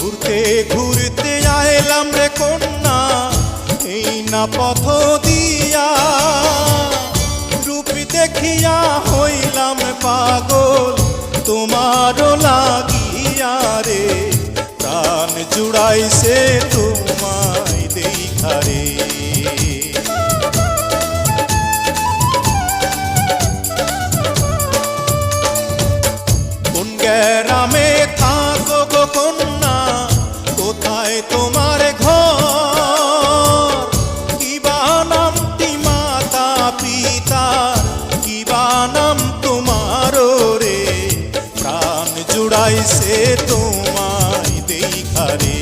ঘুরতে ঘুরতে আইলাম রে কন্যা এই না পথ দিয়া, রূপ দেখিয়া হইলাম পাগল তোমারও লাগিয়া রে, প্রাণ জুড়াইছে তোমায় দেখা রে। কোন গ্রামে থাকো গো কন্যা, কোথায় তোমার ঘর, কিবা নামটি মাতা পিতার, কিবা নাম তোমার রে, প্রাণ জুড়াইছে তোমায় দেখা রে।